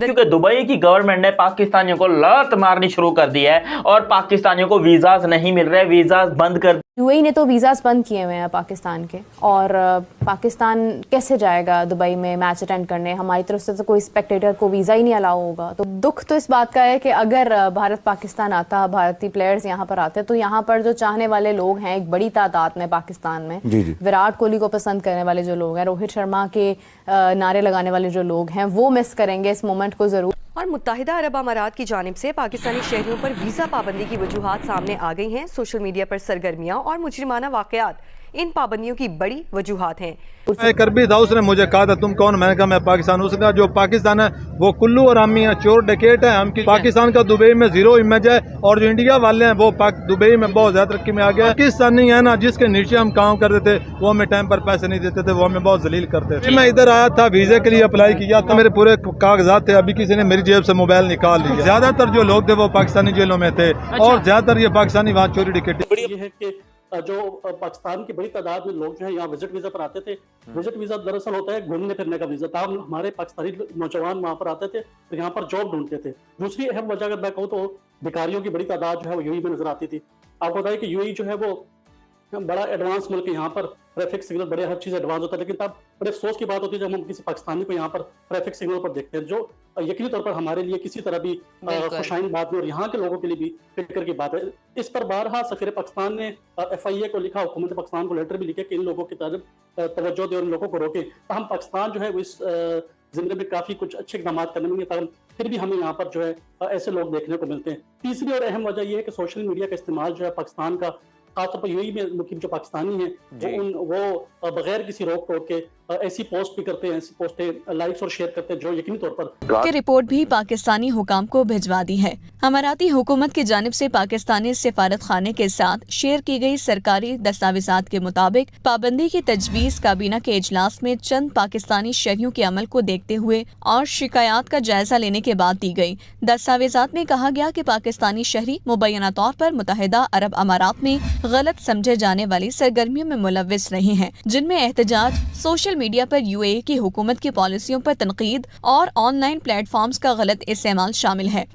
क्योंकि दुबई की गवर्नमेंट ने पाकिस्तानियों को लात मारनी शुरू कर दी है और पाकिस्तानियों को वीज़ाज नहीं मिल रहे, वीज़ाज बंद कर। यूएई ने तो वीज़ाज बंद किए हुए हैं पाकिस्तान के, और पाकिस्तान कैसे जाएगा दुबई में मैच अटेंड करने? हमारी तरफ से तो कोई स्पेक्टेटर को वीज़ा ही नहीं अलाउ होगा। तो दुख तो इस बात का है कि अगर भारत पाकिस्तान आता, भारतीय प्लेयर्स यहाँ पर आते, तो यहाँ पर जो चाहने वाले लोग हैं एक बड़ी तादाद में पाकिस्तान में, विराट कोहली को पसंद करने वाले जो लोग हैं, रोहित शर्मा के नारे लगाने वाले जो लोग हैं, वो मिस करेंगे इस मोमेंट को ज़रूर। और मुत्तहिदा अरब अमारात की जानिब से पाकिस्तानी शहरियों पर वीज़ा पाबंदी की वजूहात सामने आ गई हैं। सोशल मीडिया पर सरगर्मियाँ और मुजरिमाना वाक़यात इन पाबंदियों की बड़ी वजूहात हैं। एक अरबी था, उसने मुझे कहा था तुम कौन? मैंने कहा मैं पाकिस्तान। उसने कहा जो पाकिस्तान है वो कुल्लू और आमी है, चोर डकैत है। हम पाकिस्तान का दुबई में जीरो इमेज है, और जो इंडिया वाले हैं वो दुबई में बहुत ज्यादा तरक्की में आ गया। पाकिस्तानी है ना, जिसके नीचे हम काम करते थे वो हमें टाइम पर पैसे नहीं देते थे, वो हमें बहुत जलील करते थे। मैं इधर आया था, वीजे के लिए अप्लाई किया था, मेरे पूरे कागजात थे। अभी किसी ने मेरी जेब से मोबाइल निकाल लिया। ज्यादातर जो लोग थे वो पाकिस्तानी जेलों में थे, और ज्यादातर ये पाकिस्तानी वहाँ चोरी डकैती। जो पाकिस्तान की बड़ी तादाद में लोग जो है यहाँ विजिट वीजा पर आते थे। विजिट वीजा दरअसल होता है घूमने फिरने का वीजा था। हमारे पाकिस्तानी नौजवान वहाँ पर आते थे तो यहाँ पर जॉब ढूंढते थे। दूसरी अहम वजह अगर मैं कहूँ तो भिखारियों की बड़ी तादाद जो है वो यूएई में नजर आती थी। आपको बताया कि यूएई जो है वो बड़ा एडवांस मुल्क है, यहाँ पर ट्रैफिक सिग्नल बड़े हर चीज़ एडवांस होता है। लेकिन तब बड़े अफसोस की बात होती है जब हम किसी पाकिस्तानी को यहाँ पर ट्रैफिक सिग्नल पर देखते हैं, जो यकीनी तौर पर हमारे लिए किसी तरह भी खुशाइन बात नहीं, और यहाँ के लोगों के लिए भी फिक्र की बात है। इस पर बारहा सफीर पाकिस्तान ने FIA को लिखा, हुकूमत पाकिस्तान को लेटर भी लिखे कि इन लोगों की तरफ तवज्जो दे और इन लोगों को रोके। तो हम पाकिस्तान जो है वो इस जिम्मे में काफ़ी कुछ अच्छे इकदाम करने में, तब फिर भी हमें यहाँ पर जो है ऐसे लोग देखने को मिलते हैं। तीसरी और अहम वजह यह है कि सोशल मीडिया का इस्तेमाल जो है पाकिस्तान का, खासतौर पर यूएई में मुकीम जो पाकिस्तानी हैं वो बगैर किसी रोक टोक के ऐसी पोस्ट भी करते हैं, ऐसी पोस्टें लाइक्स और शेयर करते हैं जो यकीनी तौर पर की रिपोर्ट भी पाकिस्तानी हुकाम को भिजवा दी है। अमाराती हुकूमत की जानिब से पाकिस्तानी सिफारत खाने के साथ शेयर की गई सरकारी दस्तावेजात के मुताबिक पाबंदी की तजवीज़ काबीना के इजलास में चंद पाकिस्तानी शहरियों के अमल को देखते हुए और शिकायत का जायजा लेने के बाद दी गई। दस्तावेजात में कहा गया कि पाकिस्तानी शहरी मुबैना तौर पर मुत्तहिदा अरब अमारात में गलत समझे जाने वाली सरगर्मियों में मुलव्विस रहे हैं, जिनमें एहतजाज, सोशल मीडिया पर यूएई की हुकूमत की पॉलिसियों पर तनकीद और ऑनलाइन प्लेटफॉर्म्स का गलत इस्तेमाल शामिल है।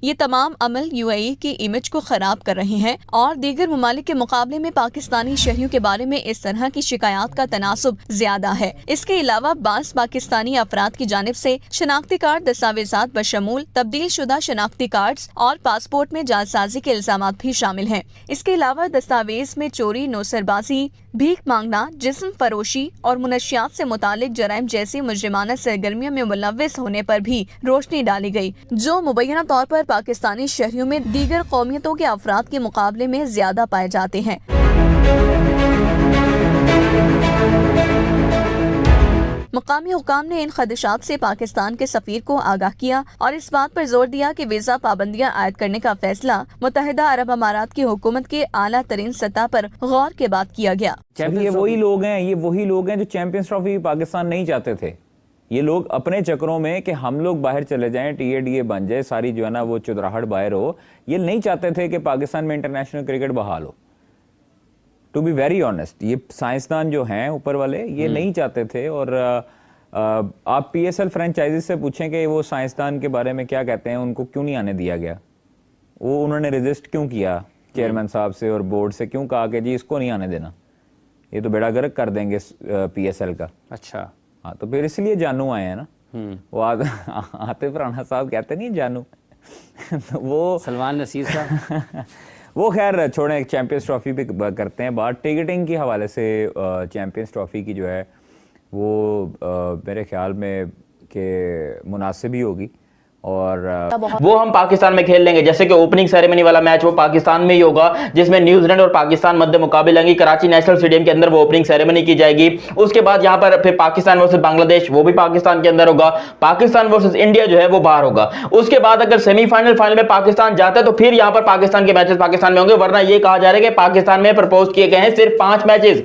ये तमाम अमल यूएई की इमेज को खराब कर रहे हैं और दीगर ममालिक के मुकाबले में पाकिस्तानी शहरियों के बारे में इस तरह की शिकायत का तनासुब ज्यादा है। इसके अलावा बास पाकिस्तानी अफराद की जानिब से शनाख्ती कार्ड दस्तावेजात बशमूल तब्दील शुदा शनाख्ती कार्ड्स और पासपोर्ट में जालसाजी के इल्जाम भी शामिल हैं। इसके अलावा दस्तावेज में चोरी, नौसरबाजी, भीख मांगना, जिस्म फरोशी और मुनशियात से मुतालिक जराइम जैसी मुजरिमाना सरगर्मियों में मुलव्विस होने पर भी रोशनी डाली गई, जो मुबैना तौर पर पाकिस्तानी शहरियों में दीगर कौमियतों के अफराद के मुकाबले में ज्यादा पाए जाते हैं। मुकामी हुकाम ने इन खदशात से पाकिस्तान के सफीर को आगाह किया और इस बात पर जोर दिया कि वीजा पाबंदियां आयद करने का फैसला मुत्तहिदा अरब अमारात की हुकूमत के आला तरीन सतह पर गौर के बाद किया गया। ये वही लोग हैं जो चैंपियंस ट्रॉफी पाकिस्तान नहीं चाहते थे। ये लोग अपने चक्रों में कि हम लोग बाहर चले जाएं, टीए बन जाए, सारी जो है ना वो चुदराहट बाहर हो, ये नहीं चाहते थे कि पाकिस्तान में इंटरनेशनल क्रिकेट बहाल हो। टू बी वेरी ऑनेस्ट, ये साइंसदान जो हैं ऊपर वाले ये नहीं चाहते थे। और आप PSL फ्रेंचाइजी से पूछें कि वो साइंसदान के बारे में क्या कहते हैं, उनको क्यों नहीं आने दिया गया, वो उन्होंने रजिस्ट क्यों किया चेयरमैन साहब से और बोर्ड से, क्यों कहा कि जी इसको नहीं आने देना, ये तो बेड़ा गर्क कर देंगे PSL का। अच्छा, हाँ, तो फिर इसलिए जानू आए हैं ना। वो आतिफ राणा साहब कहते नहीं जानू तो वो सलमान नसीर साहब वो खैर छोड़ें, चैंपियंस ट्रॉफी पे करते हैं बात। टिकटिंग की हवाले से चैंपियंस ट्रॉफी की जो है वो मेरे ख्याल में कि मुनासिब ही होगी, और वो हम पाकिस्तान में खेल लेंगे। जैसे कि ओपनिंग सेरेमनी वाला मैच वो पाकिस्तान में ही होगा, जिसमें न्यूजीलैंड और पाकिस्तान मध्य मुकाबले लेंगे। कराची नेशनल स्टेडियम के अंदर वो ओपनिंग सेरेमनी की जाएगी। उसके बाद यहाँ पर फिर पाकिस्तान वर्सेस बांग्लादेश, वो भी पाकिस्तान के अंदर होगा। पाकिस्तान वर्सेस इंडिया जो है वो बाहर होगा। उसके बाद अगर सेमीफाइनल फाइनल में पाकिस्तान जाता है तो फिर यहाँ पर पाकिस्तान के मैचेस पाकिस्तान में होंगे, वरना ये कहा जा रहा है कि पाकिस्तान में प्रपोज किए गए हैं सिर्फ 5 मैचेस।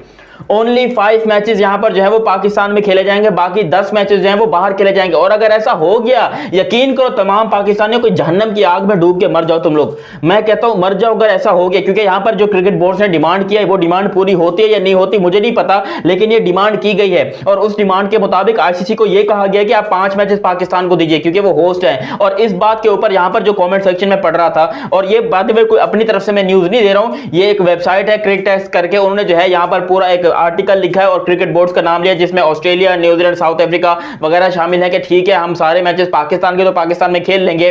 ओनली 5 मैचेस यहां पर जो है वो पाकिस्तान में खेले जाएंगे, बाकी 10 मैचेस जो है वो बाहर खेले जाएंगे। और अगर ऐसा हो गया, यकीन करो तमाम पाकिस्तानियों को जहन्नम की आग में डूब के मर जाओ तुम लोग। मैं कहता हूं मर जाओ अगर ऐसा हो गया, क्योंकि यहां पर जो क्रिकेट बोर्ड ने डिमांड किया है वो डिमांड पूरी होती है या नहीं होती मुझे नहीं पता, लेकिन ये डिमांड की गई है और उस डिमांड के मुताबिक आईसीसी को यह कहा गया कि आप 5 मैचेस पाकिस्तान को दीजिए क्योंकि वो होस्ट है। और इस बात के ऊपर यहां पर जो कमेंट सेक्शन में पढ़ रहा था, और ये बात में कोई अपनी तरफ से मैं न्यूज नहीं दे रहा हूं, ये एक वेबसाइट है क्रिकेट करके, उन्होंने जो है यहां पर पूरा एक आर्टिकल लिखा है और क्रिकेट बोर्ड का नाम लिया जिसमें ऑस्ट्रेलिया, न्यूजीलैंड, साउथ अफ्रीका वगैरह शामिल है कि ठीक है हम सारे मैचेस पाकिस्तान के तो पाकिस्तान में खेल लेंगे,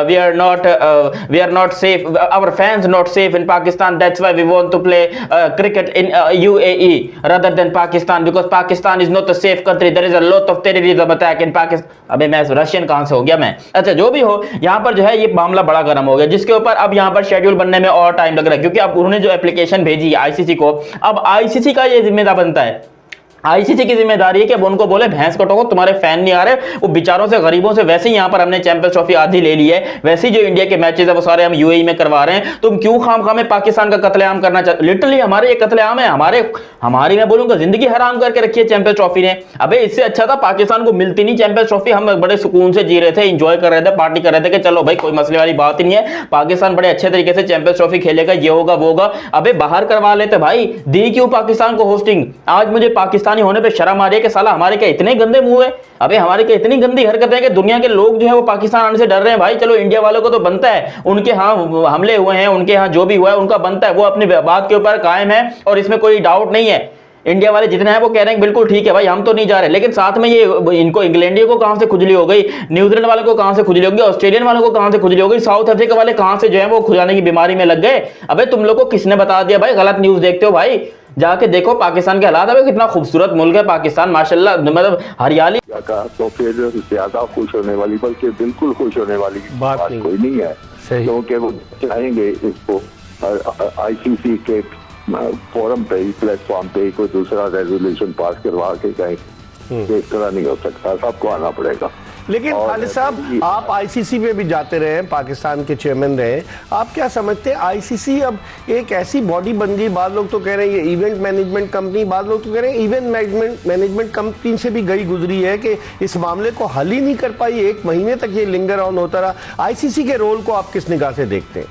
we are not safe, our fans not safe in Pakistan, that's why we want to play cricket in UAE rather than Pakistan because Pakistan is not a safe country, there is a lot of terrorism attack in Pakistan. अबे मैं Russian कहां से हो गया मैं। अच्छा जो भी हो, यहां पर जो है ये मामला बड़ा गर्म हो गया, जिसके ऊपर अब यहां पर शेड्यूल बनने में और टाइम लग रहा है, क्योंकि अब उन्होंने जो एप्लीकेशन भेजी है आईसीसी को, अब आईसीसी का ये जिम्मेदार बनता है, आईसीसी की जिम्मेदारी है कि अब उनको बोले भैंस कटो, तुम्हारे फैन नहीं आ रहे, वो बेचारों से गरीबों से वैसे ही यहां पर हमने चैंपियंस ट्रॉफी आधी ले ली है, वैसे ही जो इंडिया के मैचेस है वो सारे हम यूएई में करवा रहे हैं, तुम क्यों खामखा में पाकिस्तान का कत्लेआम करना चाहते। लिटरली हमारे ये कत्लेआम है, हमारी मैं बोलूंगा जिंदगी हराम करके रखी है चैंपियंस ट्रॉफी ने। अबे इससे अच्छा था पाकिस्तान को मिलती नहीं चैंपियंस ट्रॉफी, हम बड़े सुकून से जी रहे थे, इंजॉय कर रहे थे, पार्टी कर रहे थे कि चलो भाई कोई मसले वाली बात ही नहीं है, पाकिस्तान बड़े अच्छे तरीके से चैंपियंस ट्रॉफी खेलेगा, ये होगा वो होगा। अबे बाहर करवा लेते भाई, दी क्यों पाकिस्तान को होस्टिंग। आज मुझे पाकिस्तानी होने पर शर्म आ रही है कि साला हमारे क्या इतने गंदे मुंह है, अबे हमारे क्या इतनी गंदी हरकतें हैं कि दुनिया के लोग जो है वो पाकिस्तान आने से डर रहे हैं। भाई चलो इंडिया वालों को तो बनता है, उनके यहाँ हमले हुए हैं, उनके यहाँ जो भी हुआ है उनका बनता है, वो अपनी बात के ऊपर कायम है और इसमें कोई डाउट नहीं है। इंडिया वाले जितने हैं वो कह रहे हैं बिल्कुल ठीक है भाई हम तो नहीं जा रहे, लेकिन साथ में ये इनको इंग्लैंडियों को कहां से खुजली हो गई, न्यूजीलैंड वालों को कहां से खुजली हो गई, ऑस्ट्रेलियन वालों को कहां से खुजली हो गई, साउथ अफ्रीका वाले कहां से जो है वो खुजाने की बीमारी में लग गए। अबे तुम लोग को किसने बता दिया भाई, गलत न्यूज देखते हो भाई, जाके देखो पाकिस्तान के हालात। अबे कितना खूबसूरत मुल्क है पाकिस्तान माशाल्लाह, मतलब हरियाली का, तो फिर ज्यादा खुश होने वाली बल्कि बिल्कुल खुश होने वाली बात कोई नहीं है, क्योंकि वो चाहेंगे इसको आईसीसी के फोरम पे, प्लेटफॉर्म पे कोई दूसरा रेजोल्यूशन पास करवा के कहें, इस तरह नहीं हो सकता, सबको आना पड़ेगा। लेकिन खालिद साहब आप आईसीसी में भी जाते रहे, पाकिस्तान के चेयरमैन रहे, आप क्या समझते हैं आईसीसी अब एक ऐसी बॉडी बन गई, बाद लोग तो कह रहे हैं ये इवेंट मैनेजमेंट कंपनी, बाद लोग तो कह रहे हैं इवेंट मैनेजमेंट कंपनी से भी गई गुजरी है कि इस मामले को हल ही नहीं कर पाई, 1 महीने तक ये लिंगर ऑन होता रहा। आईसीसी के रोल को आप किस निगाह से देखते हैं?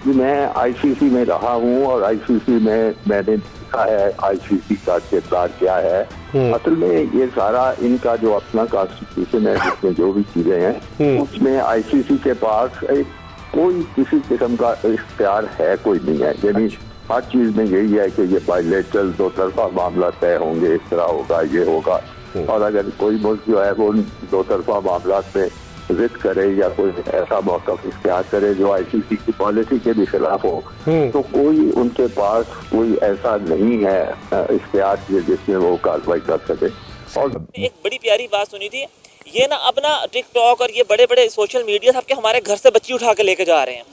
मैं आईसीसी में रहा हूँ और आईसीसी में मैंने देखा है आईसीसी का किरदार क्या है। असल में ये सारा इनका जो अपना कॉन्स्टिट्यूशन है जिसमें जो भी चीजें हैं उसमें आईसीसी के पास कोई किसी किस्म का इख्तियार है कोई नहीं है, यानी हर चीज में यही है कि ये बायलैटरल 2 तरफा मामला तय होंगे, इस तरह होगा, ये होगा, और अगर कोई मुल्क जो है वो 2 तरफा मामला में जिद करे या कोई ऐसा मौक़िफ़ इख्तियार करे जो आईसीसी की पॉलिसी के भी खिलाफ हो, तो कोई उनके पास कोई ऐसा नहीं है इख्तियार जिसमें वो कार्रवाई कर सके। और एक बड़ी प्यारी बात सुनी थी, ये ना अपना टिकटॉक और ये बड़े बड़े सोशल मीडिया सबके हमारे घर से बच्ची उठा के लेके जा रहे हैं।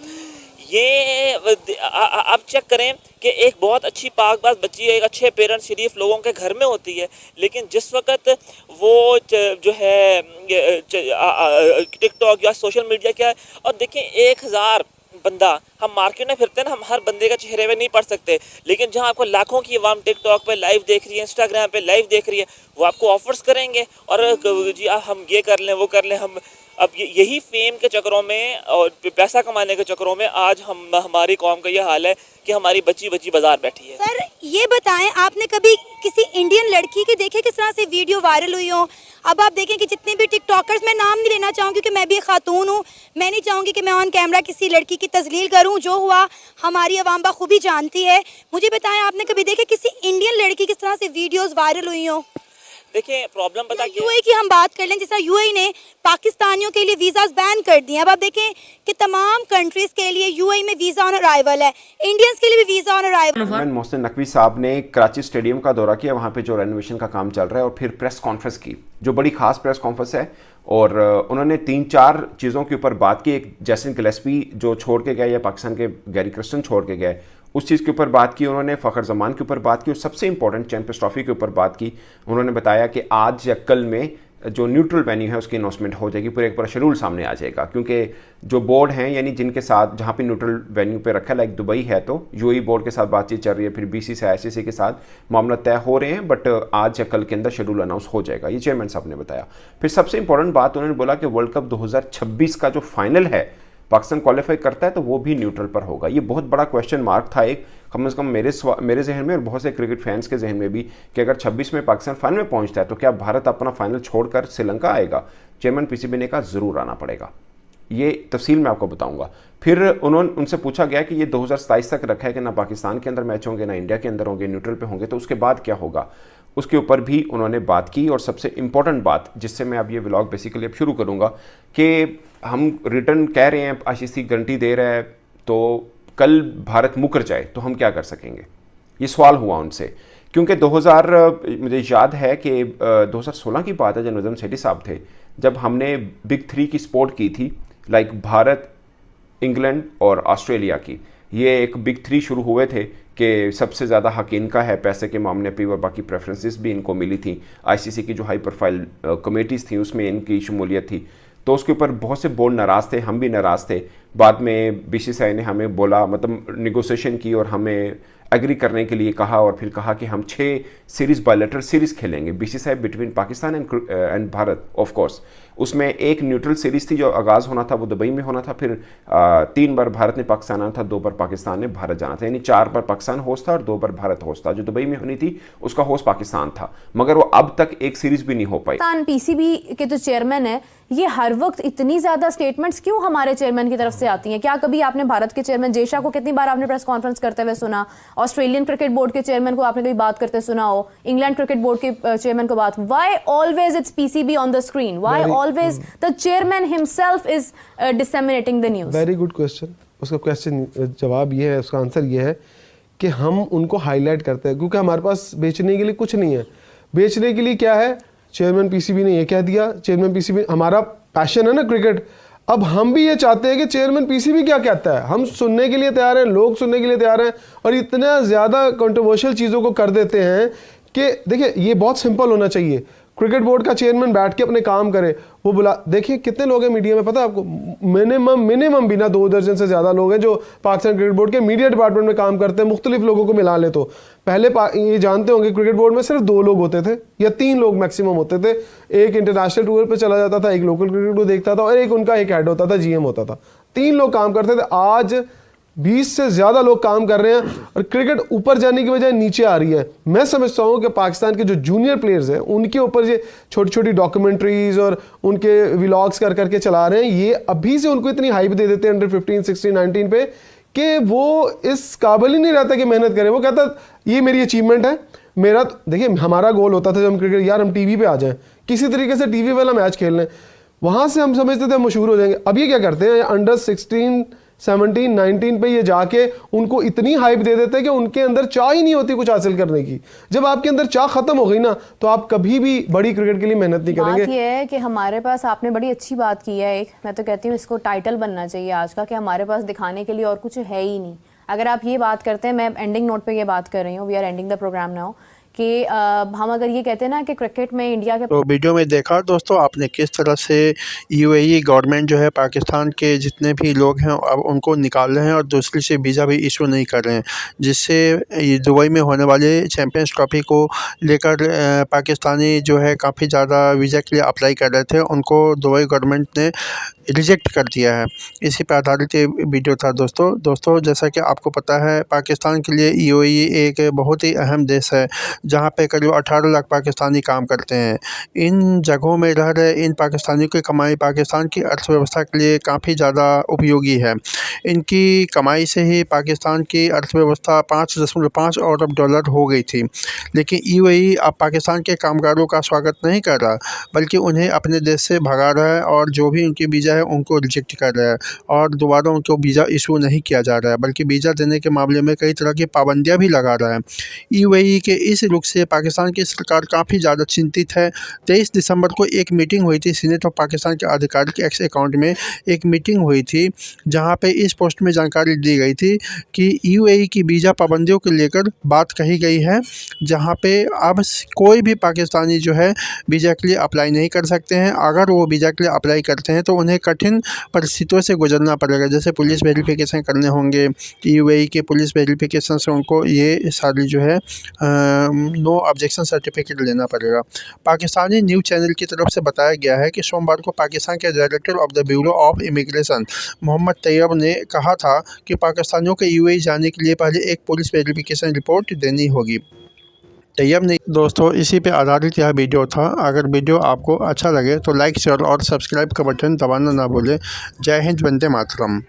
ये आप चेक करें कि एक बहुत अच्छी पाकबाज बच्ची, एक अच्छे पेरेंट्स शरीफ लोगों के घर में होती है, लेकिन जिस वक्त वो जो है टिकटॉक या सोशल मीडिया क्या है, और देखें 1000 बंदा, हम मार्केट में फिरते हैं ना, हम हर बंदे का चेहरे पे नहीं पढ़ सकते, लेकिन जहां आपको लाखों की आवाम टिकटॉक पे लाइव देख रही है, इंस्टाग्राम पे लाइव देख रही है, वो आपको ऑफर्स करेंगे और जी हम ये कर लें वो कर लें। हम अब यही फेम के चक्करों में और पैसा कमाने के चक्करों में आज हमारी कौम का ये हाल है कि हमारी बच्ची बाजार बैठी है। सर ये बताएं, आपने कभी किसी इंडियन लड़की के देखे किस तरह से वीडियो वायरल हुई हो? अब आप देखें कि जितने भी टिकटॉकर्स, मैं नाम नहीं लेना चाहूँगी क्योंकि मैं भी एक खातून हूँ, मैं नहीं चाहूँगी कि मैं ऑन कैमरा किसी लड़की की तजलील करूँ, जो हुआ हमारी अवाम बखूबी जानती है। मुझे बताएं, आपने कभी देखे किसी इंडियन लड़की किस तरह से वीडियोज़ वायरल हुई हो? देखिए प्रॉब्लम पता क्या, यूएई की हम बात कर लें, जिस तरह यूएई ने पाकिस्तानियों के लिए वीज़ाज बैन कर दिए। अब आप देखें कि तमाम कंट्रीज़ के लिए यूएई में वीज़ा ऑन अराइवल है, इंडियंस के लिए भी visa on arrival. Mohsin Naqvi साहब ने कराची स्टेडियम का दौरा किया, वहाँ पे जो रेनोवेशन का काम चल रहा है, और फिर प्रेस कॉन्फ्रेंस की, जो बड़ी ख़ास प्रेस कॉन्फ्रेंस है, और उन्होंने 3-4 चीज़ों के ऊपर बात की। एक जैसन गिलेस्पी जो छोड़ के गए, या पाकिस्तान के गैरी क्रिस्टन छोड़ के गए, उस चीज़ के ऊपर बात की उन्होंने, फ़खर जमान के ऊपर बात की, और सबसे इंपॉर्टेंट चैंपियंस ट्रॉफी के ऊपर बात की। उन्होंने बताया कि आज या कल में जो न्यूट्रल वेन्यू है उसकी अनाउंसमेंट हो जाएगी, पूरा एक पूरा शेड्यूल सामने आ जाएगा। क्योंकि जो बोर्ड हैं यानी जिनके साथ जहाँ पे न्यूट्रल वेन्यू पे रखा है, लाइक दुबई है तो यूएई बोर्ड के साथ बातचीत चल रही है, फिर बीसी से आईसीसी के साथ मामला तय हो रहे हैं, बट आज या कल के अंदर शेड्यूल अनाउंस हो जाएगा, ये चेयरमैन साहब ने बताया। फिर सबसे इंपॉर्टेंट बात उन्होंने बोला कि वर्ल्ड कप 2026 का जो फाइनल है पाकिस्तान क्वालिफाई करता है तो वो भी न्यूट्रल पर होगा। ये बहुत बड़ा क्वेश्चन मार्क था एक, कम से कम मेरे जहन में और बहुत से क्रिकेट फैंस के जहन में भी, कि अगर 26 में पाकिस्तान फाइनल में पहुंचता है तो क्या भारत अपना फाइनल छोड़कर श्रीलंका आएगा? चेयरमैन पीसीबी ने कहा ज़रूर आना पड़ेगा। ये तफसील मैं आपको बताऊंगा। फिर उनसे पूछा गया कि ये 2027 तक रखा है कि ना पाकिस्तान के अंदर मैच होंगे ना इंडिया के अंदर होंगे, न्यूट्रल पे होंगे, तो उसके बाद क्या होगा, उसके ऊपर भी उन्होंने बात की। और सबसे इंपॉर्टेंट बात जिससे मैं अब ये व्लॉग बेसिकली अब शुरू करूँगा कि हम रिटर्न कह रहे हैं, आईसीसी गारंटी दे रहा है, तो कल भारत मुकर जाए तो हम क्या कर सकेंगे, ये सवाल हुआ उनसे। क्योंकि मुझे याद है कि 2016 की बात है जब नजम सेठी साहब थे, जब हमने बिग 3 की स्पोर्ट की थी, लाइक भारत, इंग्लैंड और ऑस्ट्रेलिया की, ये एक बिग 3 शुरू हुए थे कि सबसे ज़्यादा हक इनका है पैसे के मामले पे, और बाकी प्रेफरेंसेस भी इनको मिली थी। आईसीसी की जो हाई प्रोफाइल कमेटीज़ थी उसमें इनकी शमूलियत थी, तो उसके ऊपर बहुत से बोर्ड नाराज़ थे, हम भी नाराज़ थे। बाद में बीसीसीआई ने हमें बोला, मतलब निगोसिएशन की और हमें एग्री करने के लिए कहा, और फिर कहा कि हम 6 सीरीज़ बायलैटरल सीरीज़ खेलेंगे BCCI between Pakistan and Bharat. Of course उसमें एक न्यूट्रल सीरीज़ थी जो आगाज़ होना था वो दुबई में होना था, फिर 3 बार भारत ने पाकिस्तान आना था, 2 बार पाकिस्तान ने भारत जाना था, यानी 4 बार पाकिस्तान होस्ट था और 2 बार भारत होस्ट था। जो दुबई में होनी थी उसका होस्ट पाकिस्तान था, मगर वो अब तक एक सीरीज़ भी नहीं हो पाई। पीसीबी के जो चेयरमैन है, ये हर वक्त इतनी ज्यादा स्टेटमेंट्स क्यों हमारे चेयरमैन की तरफ से आती हैं? क्या कभी आपने भारत के चेयरमैन जेशा को कितनी बार आपने प्रेस कॉन्फ्रेंस करते हुए सुना? ऑस्ट्रेलियन क्रिकेट बोर्ड के चेयरमैन को आपने कभी बात करते सुना हो? इंग्लैंड क्रिकेट बोर्ड के चेयरमैन को बात? Why always it's PCB on the screen? Why always the chairman himself is disseminating the news? Very good question. उसका क्वेश्चन जवाब ये है, उसका आंसर ये है कि हम उनको हाईलाइट करते हैं क्योंकि हमारे पास बेचने के लिए कुछ नहीं है। बेचने के लिए क्या है? चेयरमैन पीसीबी ने ये कह दिया, चेयरमैन पीसीबी, हमारा पैशन है ना क्रिकेट, अब हम भी ये चाहते हैं कि चेयरमैन पीसीबी क्या कहता है, हम सुनने के लिए तैयार हैं, लोग सुनने के लिए तैयार हैं। और इतना ज़्यादा कंट्रोवर्शियल चीज़ों को कर देते हैं कि देखिए ये बहुत सिंपल होना चाहिए। क्रिकेट बोर्ड का चेयरमैन बैठ के अपने काम करे, वो बुला, देखिए कितने लोग हैं मीडिया में, पता है आपको, मिनिमम भी ना 2 दर्जन से ज़्यादा लोग हैं जो पाकिस्तान क्रिकेट बोर्ड के मीडिया डिपार्टमेंट में काम करते हैं। मुख्तलिफ लोगों को मिला ले तो पहले ये जानते होंगे क्रिकेट बोर्ड में सिर्फ 2 लोग होते थे या 3 लोग मैक्सिमम होते थे। एक इंटरनेशनल टूर पर चला जाता था, एक लोकल क्रिकेट को देखता था और एक उनका एक हेड होता था, जीएम होता था। 3 लोग काम करते थे। आज 20 से ज़्यादा लोग काम कर रहे हैं और क्रिकेट ऊपर जाने की बजाय नीचे आ रही है। मैं समझता हूँ कि पाकिस्तान के जो जूनियर प्लेयर्स हैं उनके ऊपर ये छोटी छोटी डॉक्यूमेंट्रीज और उनके व्लॉग्स कर करके चला रहे हैं, ये अभी से उनको इतनी हाइप दे देते हैं अंडर 15, 16, 19 पे कि वो इस काबिल ही नहीं रहता कि मेहनत करें। वो कहता ये मेरी अचीवमेंट है, मेरा, देखिए हमारा गोल होता था जब हम क्रिकेट, यार हम टीवी पे आ जाएं, किसी तरीके से टीवी वाला मैच खेल लें, वहाँ से हम समझते थे हम मशहूर हो जाएंगे। अब ये क्या करते हैं, अंडर 16, 17, 19 पे ये जाके उनको इतनी हाइप दे देते हैं कि उनके अंदर चाह ही नहीं होती कुछ हासिल करने की। जब आपके अंदर चाह खत्म हो गई ना तो आप कभी भी बड़ी क्रिकेट के लिए मेहनत नहीं करेंगे। बात ये है कि हमारे पास, आपने बड़ी अच्छी बात की है, एक मैं तो कहती हूँ इसको टाइटल बनना चाहिए आज का, कि हमारे पास दिखाने के लिए और कुछ है ही नहीं। अगर आप ये बात करते हैं, मैं एंडिंग नोट पे ये बात कर रही हूँ, we are ending the program now, कि हम अगर ये कहते हैं ना कि क्रिकेट में इंडिया के, तो वीडियो में देखा दोस्तों आपने किस तरह से यूएई गवर्नमेंट जो है पाकिस्तान के जितने भी लोग हैं अब उनको निकाल रहे हैं और दूसरी से वीज़ा भी इशू नहीं कर रहे हैं, जिससे दुबई में होने वाले चैम्पियंस ट्रॉफी को लेकर पाकिस्तानी जो है काफ़ी ज़्यादा वीज़ा के लिए अप्लाई कर रहे थे, उनको दुबई गवर्नमेंट ने रिजेक्ट कर दिया है। इसी पर आधारित ये वीडियो था दोस्तों जैसा कि आपको पता है पाकिस्तान के लिए यूएई एक बहुत ही अहम देश है जहाँ पे करीब 18 लाख पाकिस्तानी काम करते हैं। इन जगहों में रह रहे इन पाकिस्तानियों की कमाई पाकिस्तान की अर्थव्यवस्था के लिए काफ़ी ज़्यादा उपयोगी है। इनकी कमाई से ही पाकिस्तान की अर्थव्यवस्था 5.5 अरब डॉलर हो गई थी। लेकिन यूएई अब पाकिस्तान के कामगारों का स्वागत नहीं कर रहा बल्कि उन्हें अपने देश से भगा रहा है और जो भी उनकी वीज़ा वीज़ा है उनको रिजेक्ट कर रहा है और दोबारा उनको वीज़ा इशू नहीं किया जा रहा है, बल्कि वीज़ा देने के मामले में कई तरह की पाबंदियाँ भी लगा रहा है। यूएई के इस रुख से पाकिस्तान की सरकार काफ़ी ज़्यादा चिंतित है। 23 दिसंबर को एक मीटिंग हुई थी, सीनेट ऑफ पाकिस्तान के आधिकारिक एक्स अकाउंट में एक मीटिंग हुई थी, जहां पे इस पोस्ट में जानकारी दी गई थी कि यूएई की वीज़ा पाबंदियों को लेकर बात कही गई है, जहां पे अब कोई भी पाकिस्तानी जो है वीज़ा के लिए अप्लाई नहीं कर सकते हैं। अगर वो वीज़ा के लिए अप्लाई करते हैं तो उन्हें कठिन परिस्थितियों से गुजरना पड़ेगा, जैसे पुलिस वेरिफिकेशन करने होंगे। यूएई के पुलिस वेरिफिकेशन से उनको ये सारी जो है नो ऑब्जेक्शन सर्टिफिकेट लेना पड़ेगा। पाकिस्तानी न्यूज़ चैनल की तरफ से बताया गया है कि सोमवार को पाकिस्तान के director of the bureau of immigration Mohammad Tayyab ने कहा था कि पाकिस्तानियों के यूएई जाने के लिए पहले एक पुलिस वेरिफिकेशन रिपोर्ट देनी होगी। तैयब ने दोस्तों इसी पे आधारित यह वीडियो था। अगर वीडियो आपको अच्छा लगे तो लाइक शेयर और सब्सक्राइब का बटन दबाना ना भूलें। जय हिंद, वंदे मातरम।